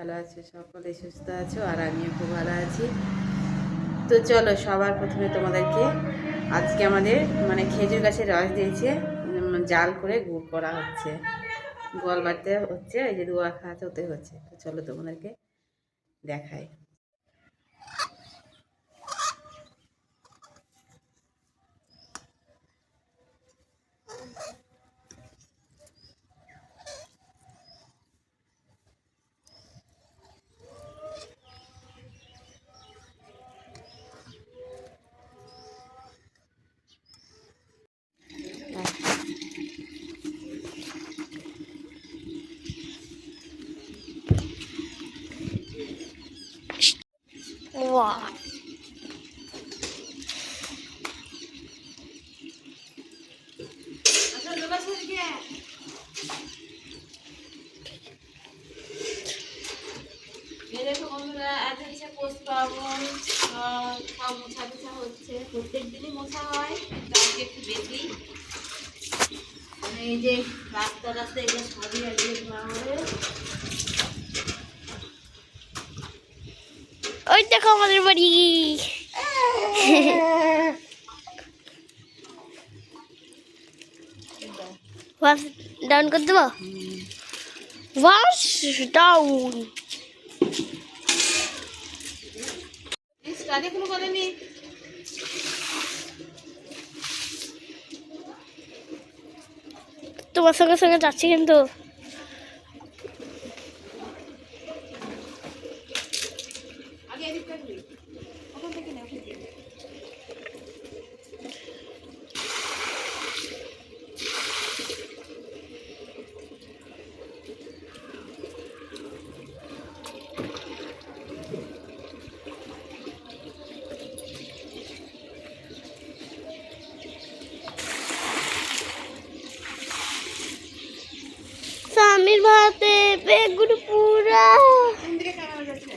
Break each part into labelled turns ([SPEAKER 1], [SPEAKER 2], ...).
[SPEAKER 1] ভালো আছো, সকলে সুস্থ আছো, আর আমিও খুব ভালো আছি। তো চলো, সবার প্রথমে তোমাদেরকে আজকে আমাদের মানে খেজুর গাছের রস দিয়েছে, জাল করে গুড় করা হচ্ছে, গোয়াল বাড়তে হচ্ছে, এই যে দোয়া খাওয়াতে হতে হচ্ছে। তো চলো তোমাদেরকে দেখাই।
[SPEAKER 2] Wow.
[SPEAKER 1] আজ হচ্ছে পৌষ পার্বণ, সব মোছা টোছা হচ্ছে, প্রত্যেক দিনই মোছা হয়, কিন্তু আজকে একটু বেশি। এই যে রাস্তা রাস্তা এগুলো সবই আজকে ধোয়া হবে।
[SPEAKER 2] ওই দেখো আমাদের বাড়ি। ওয়াশ ডাউন করে দেবো। Wash down.
[SPEAKER 1] স্টাডি কোনো করেনি।
[SPEAKER 2] তোমার সঙ্গে সঙ্গে যাচ্ছি কিন্তু।
[SPEAKER 1] আগে এদিক থাকবি, ওখান থেকে না, ওখান থেকে।
[SPEAKER 2] স্বামীর ভাতে বেগুন পুরা।
[SPEAKER 1] কোন দিকে ক্যামেরা যাচ্ছে?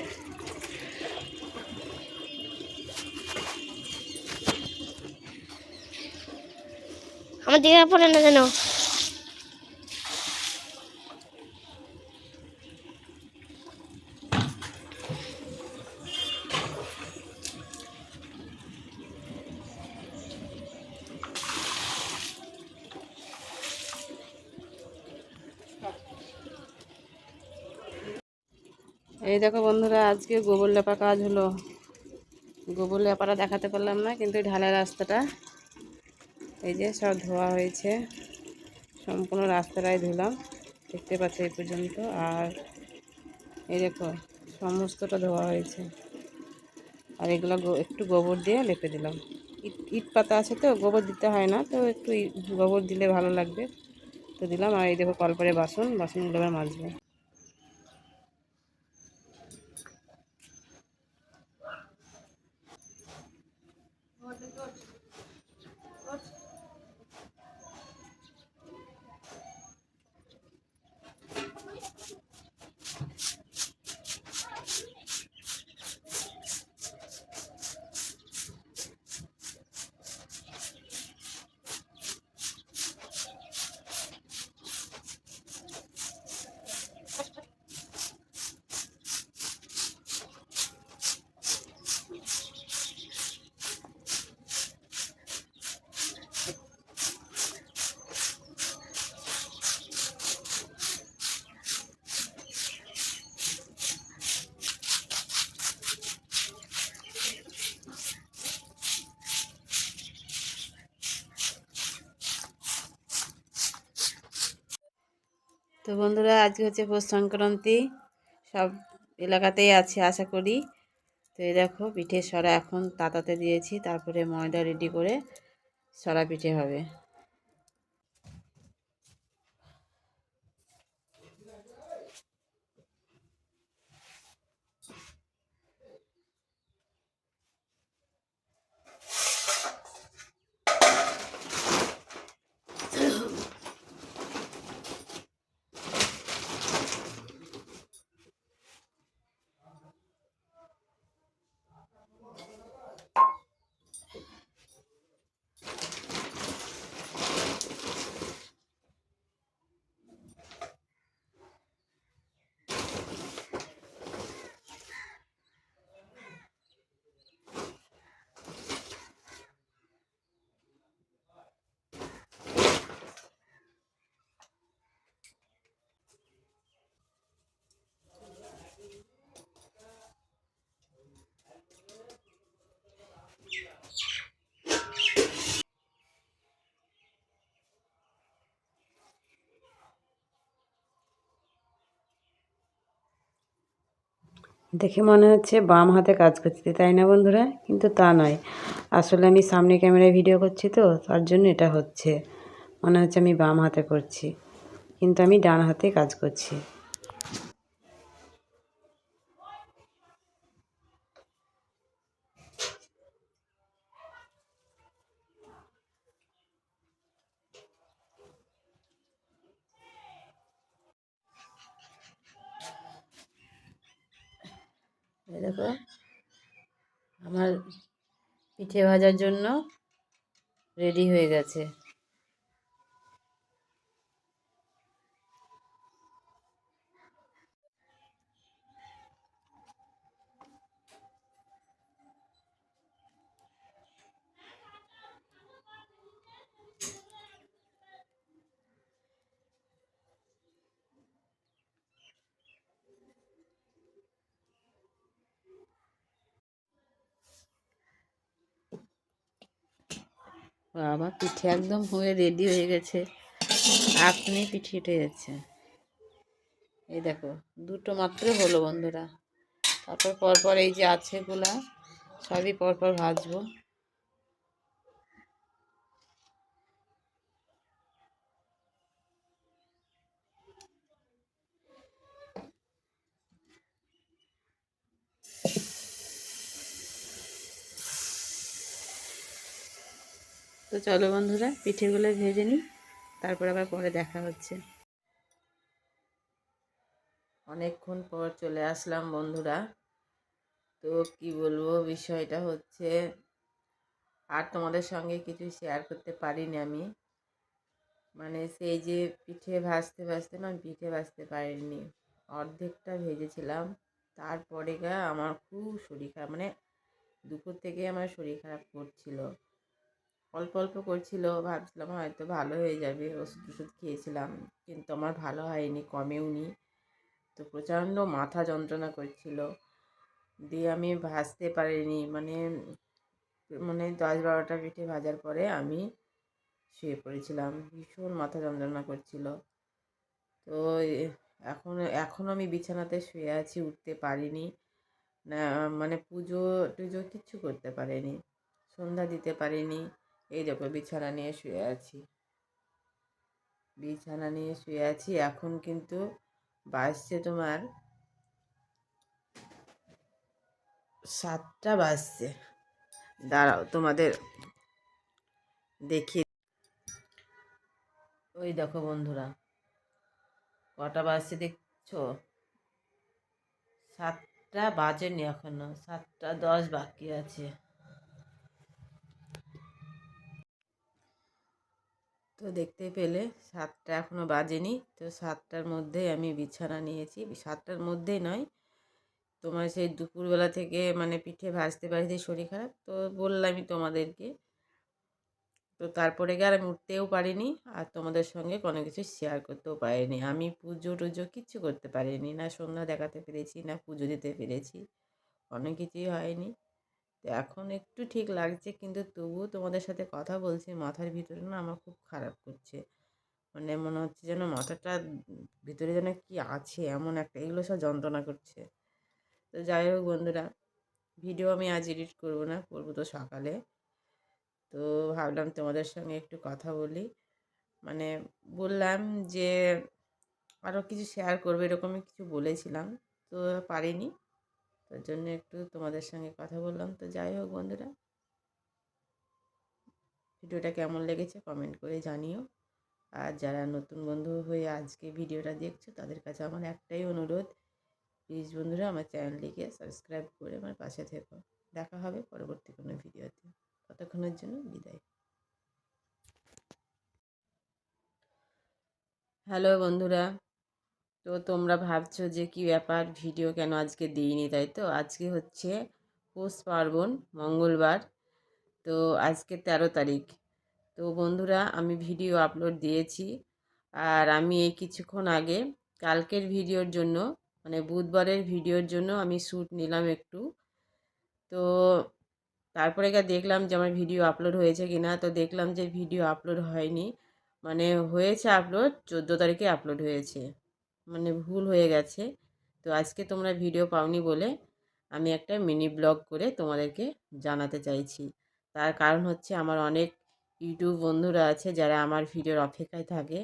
[SPEAKER 2] আমার দিকে পড়ে না যেন।
[SPEAKER 1] এই দেখো বন্ধুরা, আজকে গোবর লেপা কাজ হলো। গোবর লেপাটা দেখাতে পারলাম না, কিন্তু ঢালাই রাস্তাটা এই যে সব ধোয়া হয়েছে, সম্পূর্ণ রাস্তাটাই ধুলাম, দেখতে পাচ্ছি এই পর্যন্ত। আর এই দেখো সমস্তটা ধোয়া হয়েছে, আর এগুলো একটু গোবর দিয়ে লেপে দিলাম। ইট ইট পাতা আছে তো, গোবর দিতে হয় না, তো একটু গোবর দিলে ভালো লাগবে, তো দিলাম। আর এই দেখো কলপারে বাসনগুলো এবার মাজবো। তো বন্ধুরা, আজকে হচ্ছে পৌষ সংক্রান্তি, সব এলাকাতেই আছে আশা করি। তো এই দেখো পিঠে সরা এখন তাতাতে দিয়েছি, তারপরে ময়দা রেডি করে সরা পিঠে হবে। দেখে মনে হচ্ছে বাম হাতে কাজ করছি, তাই না বন্ধুরা? কিন্তু তা নয়, আসলে আমি সামনে ক্যামেরায় ভিডিও করছি তো তার জন্য এটা হচ্ছে, মনে হচ্ছে আমি বাম হাতে করছি, কিন্তু আমি ডান হাতে কাজ করছি। এই দেখো আমার পিঠে ভাজার জন্য রেডি হয়ে গেছে। বাবা, পিঠে একদম হয়ে রেডি হয়ে গেছে, আপনি পিঠে উঠে যাচ্ছে। এই দেখো দুটো মাত্র হলো বন্ধুরা। তারপর পরপর এই যে আছেগুলা সবই পরপর ভাজবো। তো চলো বন্ধুরা পিঠেগুলো ভেজে নিই, তারপর আবার পরে দেখা হচ্ছে। অনেকক্ষণ পর চলে আসলাম বন্ধুরা। তো কি বলবো, বিষয়টা হচ্ছে আর তোমাদের সঙ্গে কিছু শেয়ার করতে পারিনি আমি। মানে সেই যে পিঠে ভাজতে ভাজতে না, পিঠে ভাজতে পারিনি, অর্ধেকটা ভেজেছিলাম। তারপরে আমার খুব শরীর খারাপ, মানে দুপুর থেকে আমার শরীর খারাপ করছিল, অল্প অল্প করছিল, ভাবছিলাম হয়তো ভালো হয়ে যাবে, ওষুধ টষুধ খেয়েছিলাম, কিন্তু আমার ভালো হয়নি, কমেও নি। তো প্রচণ্ড মাথা যন্ত্রণা করছিল, দিয়ে আমি ভাজতে পারিনি, মানে মানে 10-12টা পিঠে ভাজার পরে আমি শুয়ে পড়েছিলাম, ভীষণ মাথা যন্ত্রণা করছিল। তো এখনও আমি বিছানাতে শুয়ে আছি, উঠতে পারিনি না, মানে পুজো টুজো কিচ্ছু করতে পারিনি, সন্ধ্যা দিতে পারিনি। এই দেখো বিছানা নিয়ে শুয়ে আছি, বিছানা নিয়ে শুয়ে আছি। এখন কিন্তু বাজছে তোমার 7টা বাজছে। দাঁড়াও তোমাদের দেখি। ওই দেখো বন্ধুরা কটা বাজছে দেখছো, 7টা বাজেনি এখনো, 7টা 10 বাকি আছে। তো দেখতে পেলে 7টা এখনো বাজেনি। তো 7টার মধ্যেই আমি বিছানা নিয়েছি, 7টার মধ্যেই নয়, তোমার সেই দুপুরবেলা থেকে মানে পিঠে ভাজতে ভাজতে শরীর খারাপ, তো বললামই তোমাদেরকে। তো তারপরে আর আমি উঠতেও পারিনি, আর তোমাদের সঙ্গে কোনো কিছু শেয়ার করতেও পারিনি। আমি পুজো টুজো কিচ্ছু করতে পারিনি, না সন্ধ্যা দেখাতে পেরেছি, না পুজো দিতে পেরেছি, অনেক কিছুই হয়নি। তো এখন একটু ঠিক লাগছে, কিন্তু তবুও তোমাদের সাথে কথা বলছি, মাথার ভিতরে না আমার খুব খারাপ করছে, মানে মনে হচ্ছে যেন মাথাটা ভিতরে যেন কি আছে এমন একটা, এগুলো সব যন্ত্রণা করছে। তো যাই হোক বন্ধুরা, ভিডিও আমি আজ এডিট করবো না, করবো তো সকালে। তো ভাবলাম তোমাদের সঙ্গে একটু কথা বলি, মানে বললাম যে আরও কিছু শেয়ার করবো এরকমই কিছু বলেছিলাম, তো পারিনি, তার জন্য একটু তোমাদের সঙ্গে কথা বললাম। তো যাই হোক বন্ধুরা, ভিডিওটা কেমন লেগেছে কমেন্ট করে জানিও। আর যারা নতুন বন্ধু হয়ে আজকে ভিডিওটা দেখছো তাদের কাছে আমার একটাই অনুরোধ, প্লিজ বন্ধুরা আমার চ্যানেলটিকে সাবস্ক্রাইব করে আমার পাশে থেকো। দেখা হবে পরবর্তী কোনো ভিডিওতে, ততক্ষণের জন্য বিদায়। হ্যালো বন্ধুরা, তো তোমরা ভাবছো যে কি ব্যাপার, ভিডিও কেন আজকে দিইনি, তাই তো? আজকে হচ্ছে পৌষ পার্বণ, মঙ্গলবার। তো আজকে 13 তারিখ। তো বন্ধুরা আমি ভিডিও আপলোড দিয়েছি, আর আমি এই কিছুক্ষণ আগে কালকের ভিডিওর জন্য, মানে বুধবারের ভিডিওর জন্য আমি শ্যুট নিলাম একটু। তো তারপরে দেখলাম যে আমার ভিডিও আপলোড হয়েছে কি না, তো দেখলাম যে ভিডিও আপলোড হয়নি, মানে হয়েছে আপলোড 14 তারিখে আপলোড হয়েছে, মানে ভুল হয়ে গেছে। তো আজকে তোমরা ভিডিও পাওনি বলে আমি একটা মিনি ব্লগ করে তোমাদেরকে জানাতে চাইছি। তার কারণ হচ্ছে আমার অনেক ইউটিউব বন্ধুরা আছে যারা আমার ভিডিওর অপেক্ষায় থাকে।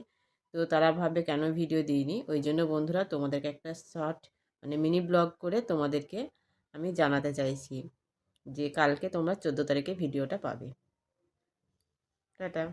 [SPEAKER 1] তো তারা ভাবে কেন ভিডিও দিইনি, ওই জন্য বন্ধুরা তোমাদেরকে একটা শর্ট মানে মিনি ব্লগ করে তোমাদেরকে আমি জানাতে চাইছি যে কালকে তোমরা 14 তারিখে ভিডিওটা পাবে। টাটা।